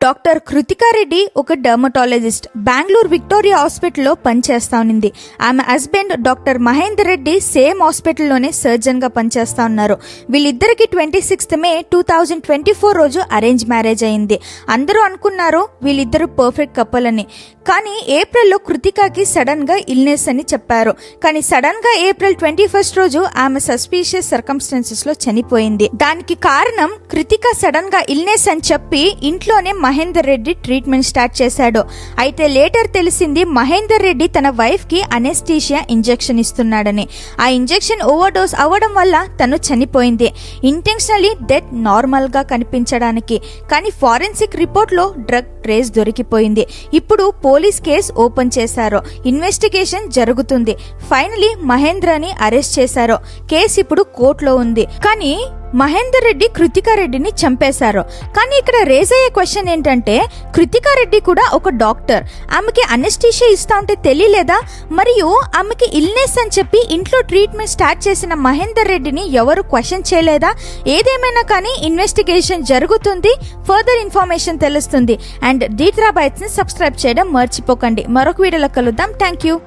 Doctor Kritika Reddy ఒక dermatologist. Bengaluru Victoria హాస్పిటల్లో పనిచేస్తా ఉన్నింది. ఆమె husband doctor Mahender Reddy same హాస్పిటల్లోనే సర్జన్ గా పనిచేస్తా ఉన్నారు. వీళ్ళిద్దరికి 26 మే 2024 రోజు అరేంజ్ మ్యారేజ్ అయింది. అందరూ అనుకున్నారు వీళ్ళిద్దరు పర్ఫెక్ట్ కపుల్ అని. కానీ ఏప్రిల్లో కృతికాకి సడన్ గా ఇల్నెస్ అని చెప్పారు. కానీ సడన్ గా ఏప్రిల్ 21 రోజు ఆమె సస్పీషియస్ సర్కమ్స్టాన్సెస్ లో చనిపోయింది. దానికి కారణం కృతికా సడన్ గా ఇల్నెస్ అని చెప్పి ఇంట్లోనే మహేందర్ రెడ్డి ట్రీట్మెంట్ స్టార్ట్ చేశాడు. అయితే లేటర్ తెలిసింది మహేందర్ రెడ్డి తన వైఫ్ కి అనెస్థీషియా ఇంజెక్షన్ ఇస్తున్నాడని. ఆ ఇంజెక్షన్ ఓవర్ డోస్ అవ్వడం వల్ల తను చనిపోయింది. ఇంటెన్షనలీ డెత్ నార్మల్ గా కనిపించడానికి. కానీ ఫారెన్సిక్ రిపోర్ట్ లో డ్రగ్ ట్రేస్ దొరికిపోయింది. ఇప్పుడు పోలీస్ కేసు ఓపెన్ చేశారు. ఇన్వెస్టిగేషన్ జరుగుతుంది. ఫైనలీ మహేంద్రని అరెస్ట్ చేశారు. కేసు ఇప్పుడు కోర్టులో ఉంది. కానీ మహేందర్ రెడ్డి కృతికా రెడ్డిని చంపేశారు. కానీ ఇక్కడ రేజ్ అయ్యే క్వశ్చన్ ఏంటంటే, కృతికా రెడ్డి కూడా ఒక డాక్టర్. ఆమెకి అనెస్థీషియా ఇస్తా ఉంటే తెలియలేదా? మరియు ఆమెకి ఇల్నెస్ అని చెప్పి ఇంట్లో ట్రీట్మెంట్ స్టార్ట్ చేసిన మహేందర్ రెడ్డిని ఎవరు క్వశ్చన్ చేయలేదా? ఏదేమైనా కానీ ఇన్వెస్టిగేషన్ జరుగుతుంది. ఫర్దర్ ఇన్ఫర్మేషన్ తెలుస్తుంది. అండ్ డీట్రా బైట్స్ ని సబ్స్క్రైబ్ చేయడం మర్చిపోకండి. మరొక వీడియోలో కలుద్దాం. Thank you.